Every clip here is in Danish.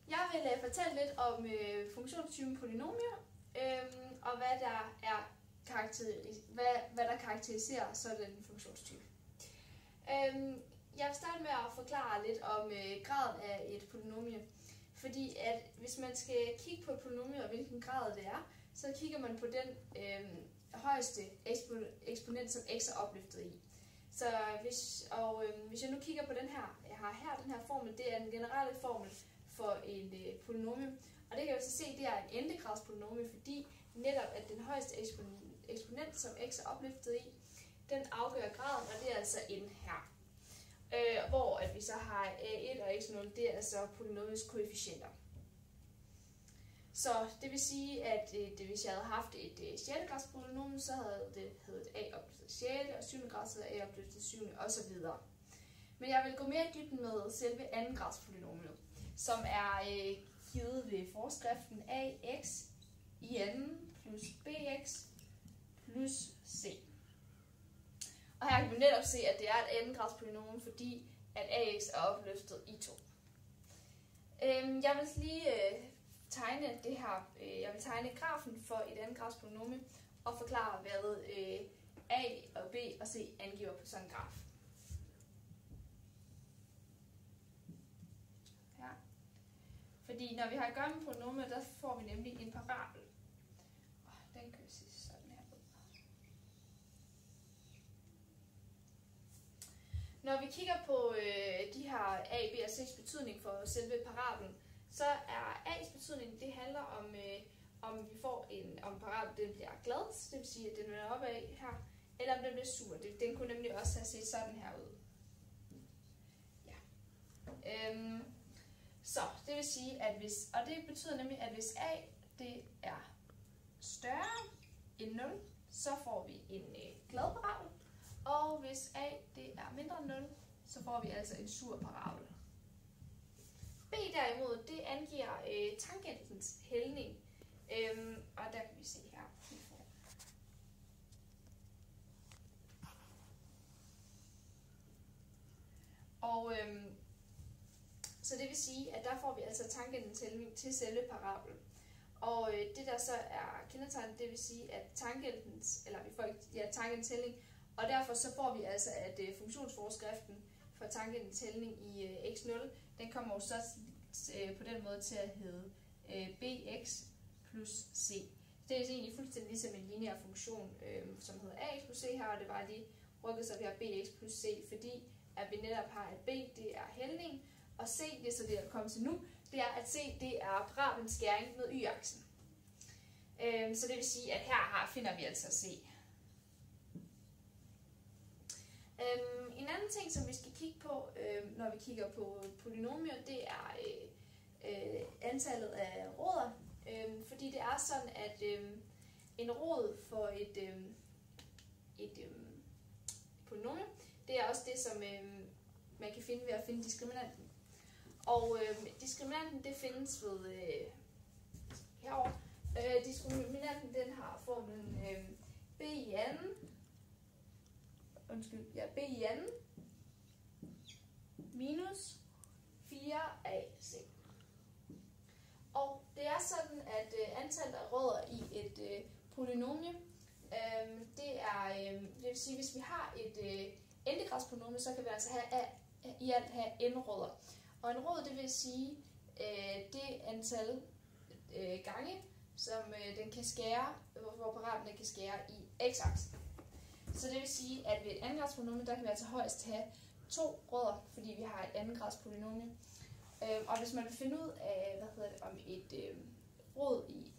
Jeg vil fortælle lidt om funktionstypen polynomier, og hvad der karakteriserer sådan en funktionstype. Jeg vil starte med at forklare lidt om graden af et polynomie. Fordi at hvis man skal kigge på et polynomie og hvilken grad det er, så kigger man på den højeste eksponent, som x er opløftet i. Så hvis jeg nu kigger på den her, jeg har her den her formel, det er den generelle formel for et polynomium. Og det kan jeg så se, det er en endegradspolynomie, fordi netop at den højeste eksponent, som x er opløftet i, den afgør graden, og det er altså n her. Hvor at vi så har a1 og x0, det er altså polynomiets koefficienter. Så det vil sige, at hvis jeg havde haft et 6. grads polynomium, så havde det heddet a opløftet 6, og 7. grads hedder a opløftet 7, osv. Men jeg vil gå mere i dybden med selve 2. grads polynomiet, som er givet ved forskriften ax i anden plus bx plus c. Og her kan vi netop se, at det er et 2. grads polynomium, fordi at ax er opløftet i 2. Jeg vil lige tegne det her. Jeg vil tegne grafen for et 2. grads polynomium og forklare, hvad a og b og c angiver på sådan en graf. Ja. Fordi når vi har at gøre med polynomier, der får vi nemlig en parabel. Den kan vi se sådan her ud. Når vi kigger på de her a, b og c's betydning for selve parablen, så er a's betydning, det handler om vi får om parablen den bliver glad, det vil sige, at den vender opad her, eller om den bliver sur. Den kunne nemlig også have set sådan her ud. Ja. Så det vil sige, at og det betyder nemlig, at hvis a det er større end 0, så får vi en glad parabel, og hvis a det er mindre end 0, så får vi altså en sur parabel. B derimod, det angiver tangentens hældning, og der kan vi se her. Og så det vil sige, at der får vi altså tangentens hældning til selve parablen. Og det der så er kendetegnet, det vil sige, at tangentens hældning, og derfor så får vi altså, at funktionsforskriften for tangentens hældning i x0, den kommer jo så på den måde til at hedde bx plus c. Det er egentlig fuldstændig ligesom en lineær funktion, som hedder ax plus c her, og det var lige rykket så vi har bx plus c, fordi at vi netop har, at b det er hældning, og c, det er så det, der kommer til nu, det er, at c det er parabelens skæring med y-aksen. Så det vil sige, at her finder vi altså c. En anden ting, som vi skal kigge på, når vi kigger på polynomier, det er antallet af rødder. Fordi det er sådan, at en rod for et polynomium, det er også det, som man kan finde ved at finde diskriminanten. Og diskriminanten, det findes ved herovre. Diskriminanten, den har formlen b i anden, b i anden minus 4ac. Og det er sådan, at antallet af rødder i et polynomium, det vil sige, hvis vi har et endegradspolynomium, så kan vi altså i alt have n rødder. Og en rod, det vil sige det antal gange, som den kan skære, hvor parablen kan skære i x-aksen. Så det vil sige, at ved et andengradspolynomium, der kan vi altså højst have 2 rødder, fordi vi har et andengradspolynomium. Og hvis man vil finde ud af, om et rod i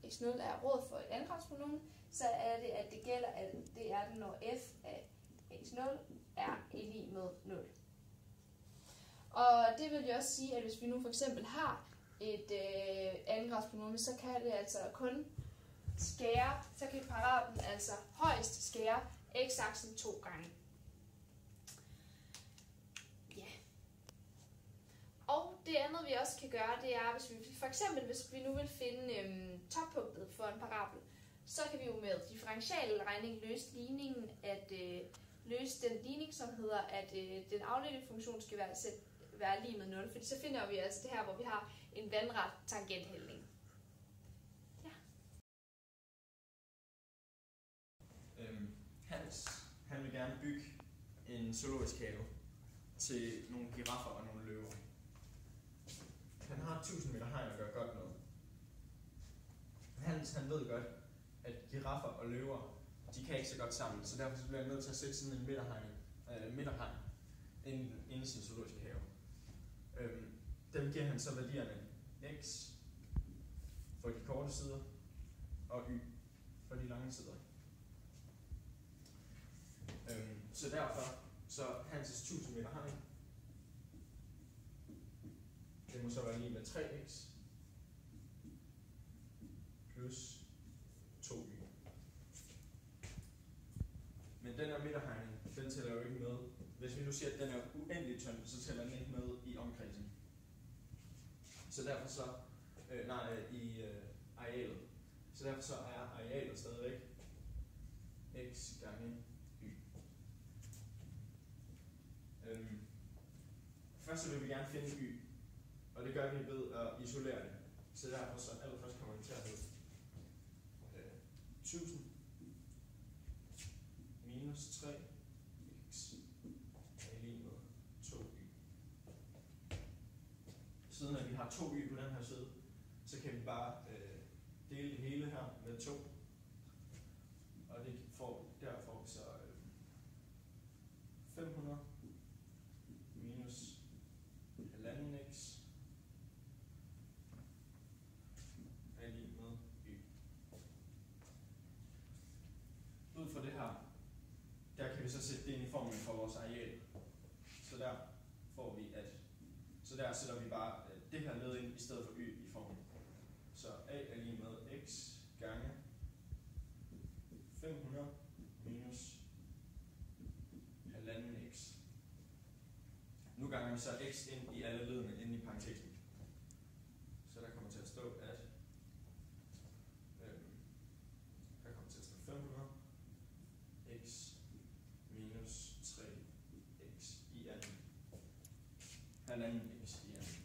x0 er rod for et andengradspolynomium, så er det, at det gælder, at det er, når f af x0 er lig med 0. Og det vil jo også sige, at hvis vi nu for eksempel har et andengradspolynomium, så kan det altså kun skære, så kan parablen altså højst skære x-aksen 2 gange. Ja. Og det andet vi også kan gøre, det er, hvis vi nu vil finde toppunktet for en parabel, så kan vi jo med differential regning løse ligningen, løse den ligning, som hedder, at den afledte funktion skal være lige med 0, fordi så finder vi altså det her, hvor vi har en vandret tangenthældning. Hans, han vil gerne bygge en zoologisk have til nogle giraffer og nogle løver. Han har 1000 meter hegn at gøre godt med. Hans, han ved godt, at giraffer og løver, de kan ikke så godt sammen, så derfor bliver han nødt til at sætte sådan en midterhegn inde i sin zoologiske have. Dem giver han så værdierne x for de korte sider og y for de lange sider. Så derfor, så Hans' 1000 meter hegn, det må så være lige med 3x plus 2y. Men den her midterhegning, den tæller jo ikke med. Hvis vi nu siger, at den er uendelig tynd, så tæller den ikke med i omkredsen. Så derfor så, i arealet. Så derfor så er arealet stadigvæk x gange y. Først så vil vi gerne finde y, og det gør vi ved at isolere det. Så derfor så allerførst kommer vi til at hedde 1000 minus 3x er lige med 2y. Siden at vi har 2y på den her side, så kan vi bare dele det hele her med 2. Og det der får vi så 500 minus 1,5x er lige med y. Ud fra det her, der kan vi så sætte det ind i formlen for vores areal. Så der får vi så der sætter vi bare det her led ind i stedet for y i formlen. Så a er lige med x gange 500 minus 1,5x. Nu ganger vi så x ind i alle ledene inde i parentesen. Så der kommer til at stå, at der kommer til at stå 500 x minus 3x i anden. 1,5x i anden.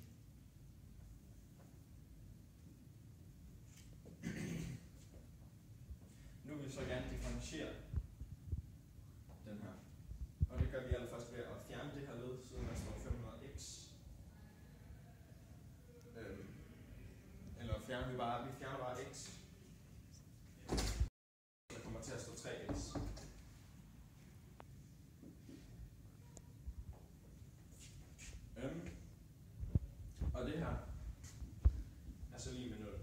Nu vil vi så gerne differentiere den her. Og det gør vi allerførst ved at fjerne det her led, siden der står 500x. Eller vi fjerner bare x. Der kommer til at stå 3x. Og det her er så lige med 0.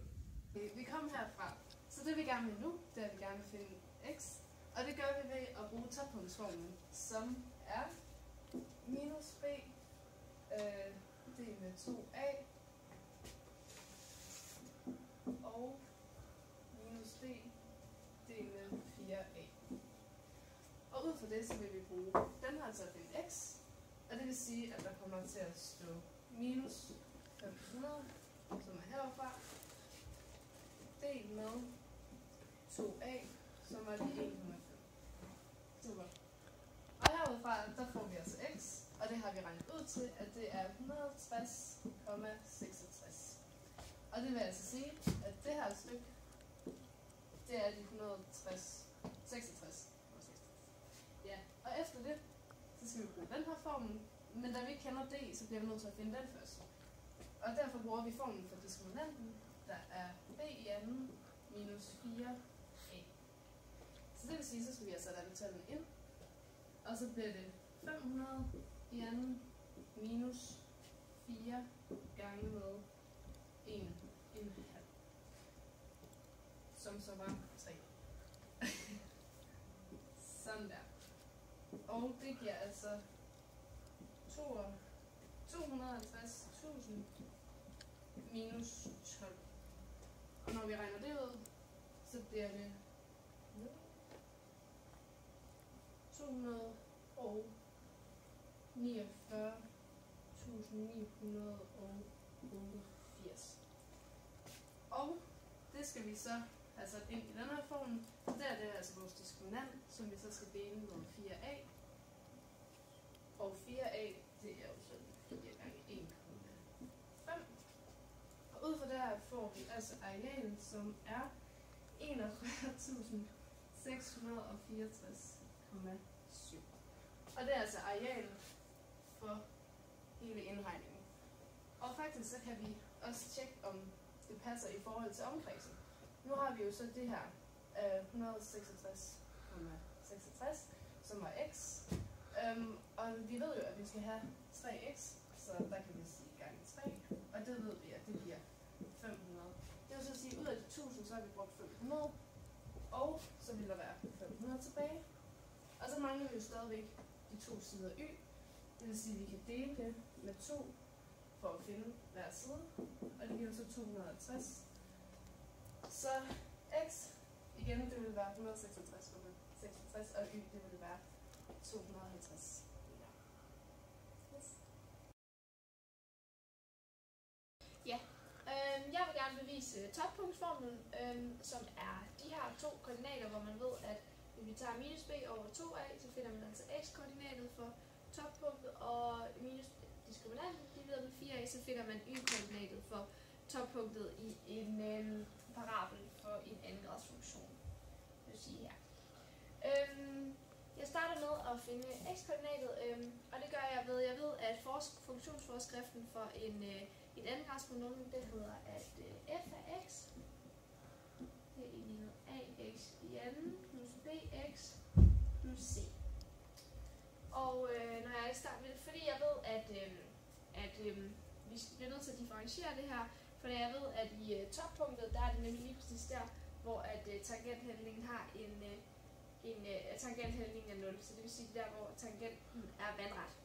Vi kom herfra, så det vi gerne vil nu, det er, at vi gerne vil finde x. Og det gør vi ved at bruge toppunktsformen, som er minus b delt med 2a og minus d delt med 4a. Og ud fra det, så vil vi bruge den her til at finde x, og det vil sige, at der kommer til at stå minus 500, som er herfra, delt med 2a, som er de 1,5. Super. Og herudfra, der får vi altså x, og det har vi regnet ud til, at det er 160,66. Og det vil altså sige, at det her stykke, det er de 166. Ja, og efter det, så skal vi bruge den her formel, men da vi ikke kender d, så bliver vi nødt til at finde den først. Og derfor bruger vi formlen for diskriminanten, der er b i anden minus 4a. Så det vil sige, så skal vi altså lade tallene ind, og så bliver det 500 i anden minus 4 gange med 1,5, som så var 3. Sådan der. Og det giver altså 250.000 minus 12. Og når vi regner det ud, så bliver det 249.988. Og det skal vi så have sat ind i den her form. Der er det altså vores diskriminant, som vi så skal dele med 4a. Og 4a, det er jo sådan 4 gange får vi altså arealet, som er 41.664,7. Og det er altså arealet for hele indhegningen. Og faktisk så kan vi også tjekke, om det passer i forhold til omkredsen. Nu har vi jo så det her 166,66, som er x. Og vi ved jo, at vi skal have 3x, så der kan vi sige gange 3. Og det ved vi, at det giver 500. Det vil så sige, at ud af de 1000, så har vi brugt 500. Og så vil der være 500 tilbage. Og så mangler vi jo stadigvæk de 2 sider y. Det vil sige, at vi kan dele det med 2 for at finde hver side. Og det giver så 250. Så x igen, det vil være 166,66, og y det vil være 250 meter. Ja, jeg vil gerne bevise toppunktsformlen, som er de her 2 koordinater, hvor man ved, at hvis vi tager minus b over 2a, så finder man altså x-koordinatet for toppunktet, og minus diskriminanten divideret med 4a, så finder man y-koordinatet for toppunktet i en parabel for en andengradsfunktion. Det vil sige her. Jeg starter med at finde x-koordinatet, og det gør jeg ved, at funktionsforskriften for et andengradspolynom, det hedder, at f af x, det er lige med ax i anden plus bx plus c. Og når jeg starter med det, fordi jeg ved, at vi bliver nødt til at differentiere det her, for jeg ved, at i toppunktet, der er det nemlig lige præcis der, hvor at tangenthandlingen har tangenthandlingen er 0, så det vil sige der, hvor tangenten er vandret.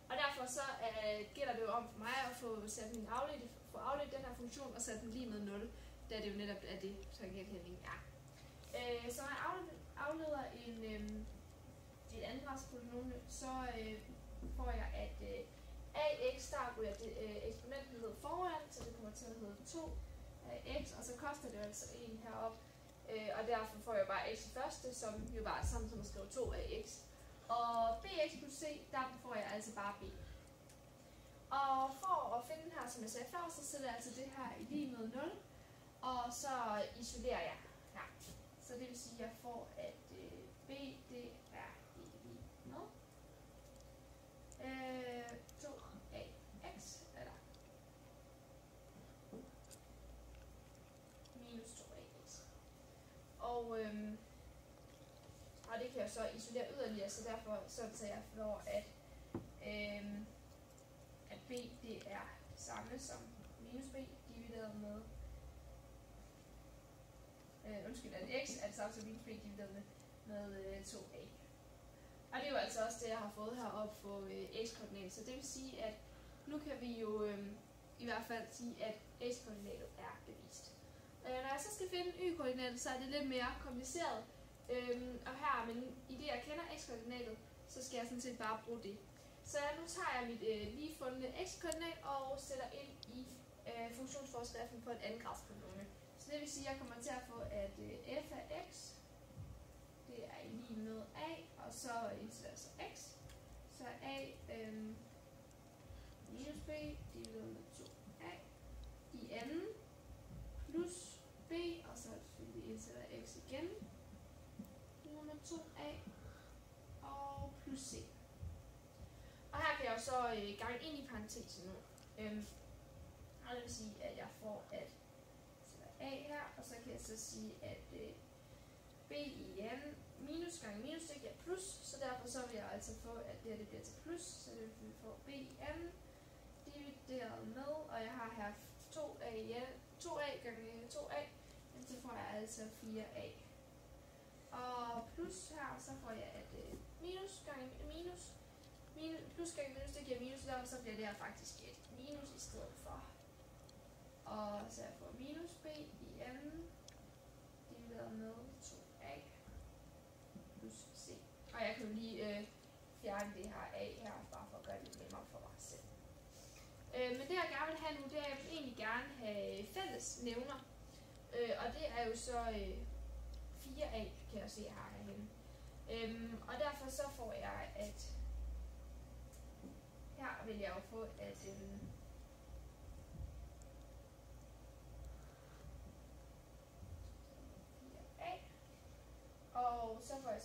Og derfor så gælder det jo om for mig at få afledt den her funktion og sat den lige med 0, da det jo netop er det, tangenthandlingen er. Så når jeg afleder et andengradspolynom, så får jeg, at ax, der ryger eksponenten ned foran, så det kommer til at hedde 2x, og så koster det altså 1 heroppe. Og derfor får jeg bare x i første, som jo bare er samme som at skrive 2ax. Og bx plus c, der får jeg altså bare b. Og for at finde den her, som jeg sagde før, så sætter jeg altså det her i lige med 0. Og så isolerer jeg her. Så det vil sige, at jeg får, at b, det er lige med 2ax, eller minus 2ax. Og det kan jeg så isolere yderligere, så derfor så tager jeg for, at b det er det samme som minus b divideret med at x er det samme som minus b divideret med 2a. Og det er jo altså også det, jeg har fået heroppe på x-koordinatet, så det vil sige, at nu kan vi jo i hvert fald sige, at x-koordinatet er bevist. Når jeg så skal finde y-koordinatet, så er det lidt mere kompliceret. Og her, men i det jeg kender x-koordinatet, så skal jeg sådan set bare bruge det. Så nu tager jeg mit lige fundne x-koordinat og sætter ind i funktionsforskriften på et andengradspolynom. Så det vil sige, at jeg kommer til at få, at f af x, det er lige med a, og så indsætter så x. Så a minus b divideret med 2a i anden plus b, og så selvfølgelig indsætter x igen. Med 2a og plus c. Og her kan jeg jo så gange ind i parentesen nu. Og det vil sige, at jeg får, at a her, og så kan jeg så sige, at b i anden minus gange minus, det giver plus, så derfor så vil jeg altså få, at det her det bliver til plus, så det vil få b i anden divideret med, og jeg har her 2a gange 2a, så får jeg altså 4a. Og plus her, så får jeg, at minus gange minus, plus gange minus, det giver minus, og så bliver det her faktisk et minus i stedet for. Og så jeg får minus b i anden, divideret med 2a, plus c. Og jeg kan jo lige fjerne det her a her, bare for at gøre det lidt nemmere for mig selv. Men det jeg gerne vil have nu, det er, at jeg vil egentlig gerne have fælles nævner. Og det er jo så 4a, kan jeg se herhenne. Og derfor så får jeg, at her vil jeg jo få, at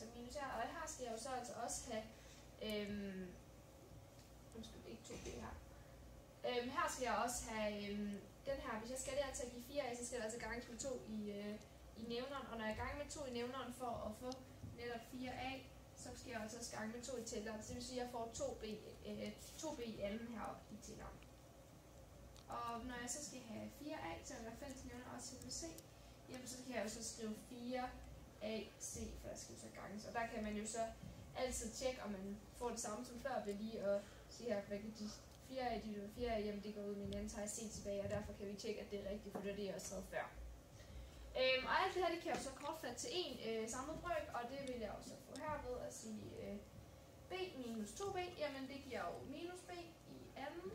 altså minus her, og her skal jeg jo så altså også have, ikke 2b her. Her skal jeg også have den her, hvis jeg skal der til at give 4a, så skal jeg altså gange med 2 i nævneren, og når jeg ganger med 2 i nævneren for at få netop 4a, så skal jeg altså også gange med 2 i tælleren, så det vil sige, at jeg får 2b i anden heroppe i tælleren. Og når jeg så skal have 4a, så er der fælles nævner også til med c, jamen så kan jeg jo så skrive 4ac, for der skal jo så ganges, og der kan man jo så altid tjekke, om man får det samme som før ved lige at sige her, hvad kan de 4a divideret med 4a, jamen det går ud med en anden tager c tilbage, og derfor kan vi tjekke, at det er rigtigt, for det er det, jeg også havde før. Og alt det her, det kan jeg jo så kortfatte til en samlet brøk, og det vil jeg også få herved at sige b minus 2b, jamen det giver jo minus b i anden,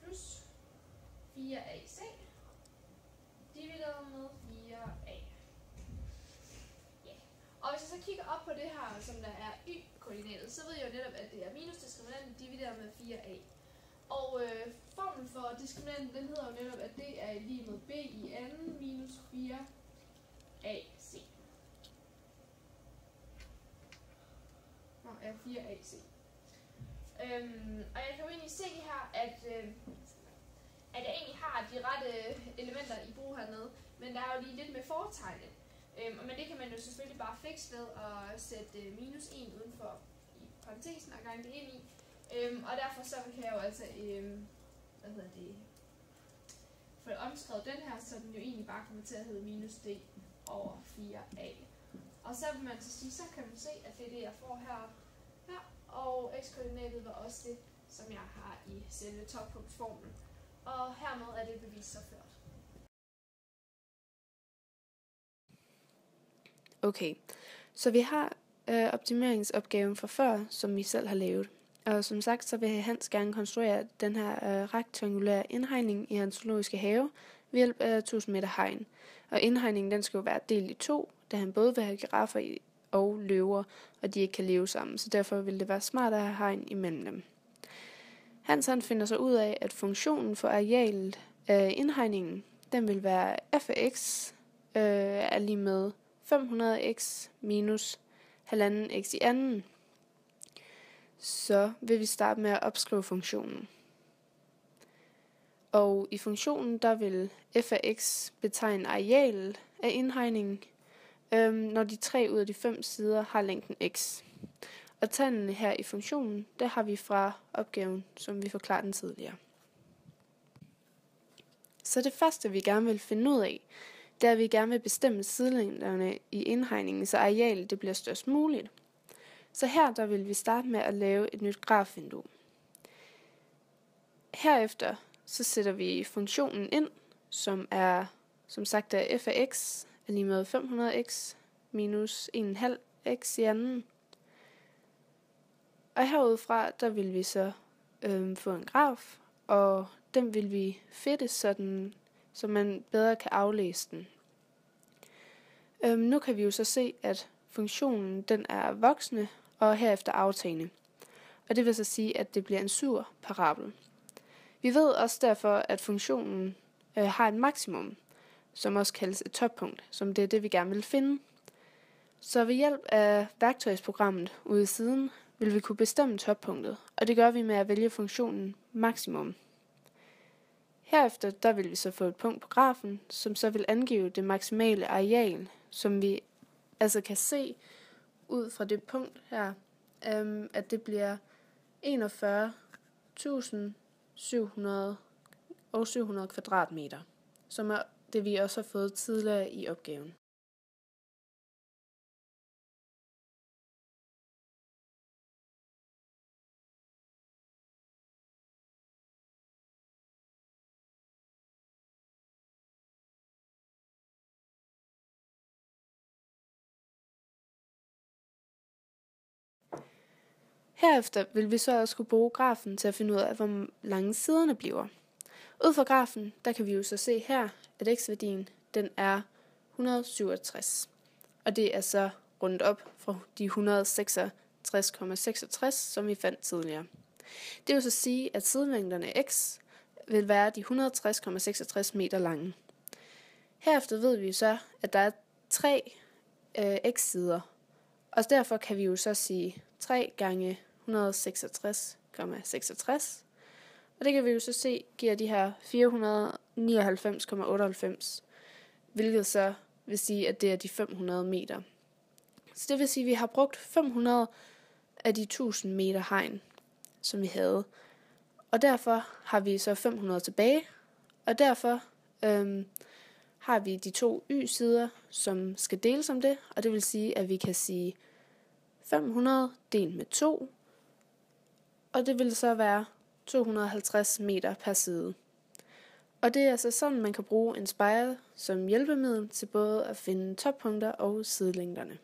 plus 4ac, divideret med 4a. Og hvis jeg så kigger op på det her, som der er y-koordinatet, så ved jeg jo netop, at det er minus diskriminanten divideret med 4a. Og formlen for diskriminanten, den hedder jo netop, at det er lige med b i anden minus 4ac. Nå, ja, 4ac. Og jeg kan jo egentlig se her, at jeg egentlig har de rette elementer i brug hernede, men der er jo lige lidt med foretegnet. Men det kan man jo selvfølgelig bare fikse ved at sætte minus 1 udenfor i parentesen og gange det ind i. Og derfor så kan jeg jo altså få omskrevet den her, så den jo egentlig bare kommer til at hedde minus d over 4a. Og så vil man så sige, så kan man se, at det er det, jeg får her. Og x-koordinatet var også det, som jeg har i selve toppunktsformlen. Og hermed er det bevis så ført. Okay, så vi har optimeringsopgaven fra før, som vi selv har lavet. Og som sagt, så vil Hans gerne konstruere den her rektangulære indhegning i hans zoologiske have ved hjælp af 1000 meter hegn. Og indhegningen den skal jo være delt i 2, da han både vil have giraffer og løver, og de ikke kan leve sammen. Så derfor vil det være smart at have hegn imellem dem. Hans han finder så ud af, at funktionen for arealet af indhegningen, den vil være f af x er lige med 500x minus 1,5x i anden. Så vil vi starte med at opskrive funktionen. Og i funktionen, der vil f af x betegne arealet af indhegningen, når de 3 ud af de 5 sider har længden x. Og tallene her i funktionen, det har vi fra opgaven, som vi forklarede den tidligere. Så det første, vi gerne vil finde ud af, det er, at vi gerne vil bestemme sidelængderne i indhegningen, så arealet det bliver størst muligt. Så her der vil vi starte med at lave et nyt grafvindue. Herefter så sætter vi funktionen ind, som sagt er f af x er lige med 500x minus 1,5x i anden. Og herudfra der vil vi så få en graf, og den vil vi fedte sådan, så man bedre kan aflæse den. Nu kan vi jo så se, at funktionen den er voksende og herefter aftagende. Og det vil så sige, at det bliver en sur parabel. Vi ved også derfor, at funktionen har et maksimum, som også kaldes et toppunkt, som det er det, vi gerne vil finde. Så ved hjælp af værktøjsprogrammet ude i siden, vil vi kunne bestemme toppunktet, og det gør vi med at vælge funktionen maksimum. Herefter der vil vi så få et punkt på grafen, som så vil angive det maksimale areal, som vi altså kan se ud fra det punkt her, at det bliver 41.700 kvadratmeter, som er det, vi også har fået tidligere i opgaven. Herefter vil vi så også kunne bruge grafen til at finde ud af, hvor lange siderne bliver. Ud fra grafen, der kan vi jo så se her, at x-værdien den er 167. Og det er så rundt op fra de 166,66, som vi fandt tidligere. Det vil så sige, at sidelængderne x vil være de 160,66 meter lange. Herefter ved vi så, at der er 3 x-sider, og derfor kan vi jo så sige 3 gange 166,66, og det kan vi jo så se giver de her 499,98, hvilket så vil sige, at det er de 500 meter. Så det vil sige, at vi har brugt 500 af de 1000 meter hegn, som vi havde. Og derfor har vi så 500 tilbage, og derfor har vi de 2 y-sider, som skal deles om det, og det vil sige, at vi kan sige 500 delt med 2, og det vil så være 250 meter per side. Og det er altså sådan, man kan bruge en spire som hjælpemiddel til både at finde toppunkter og sidelængderne.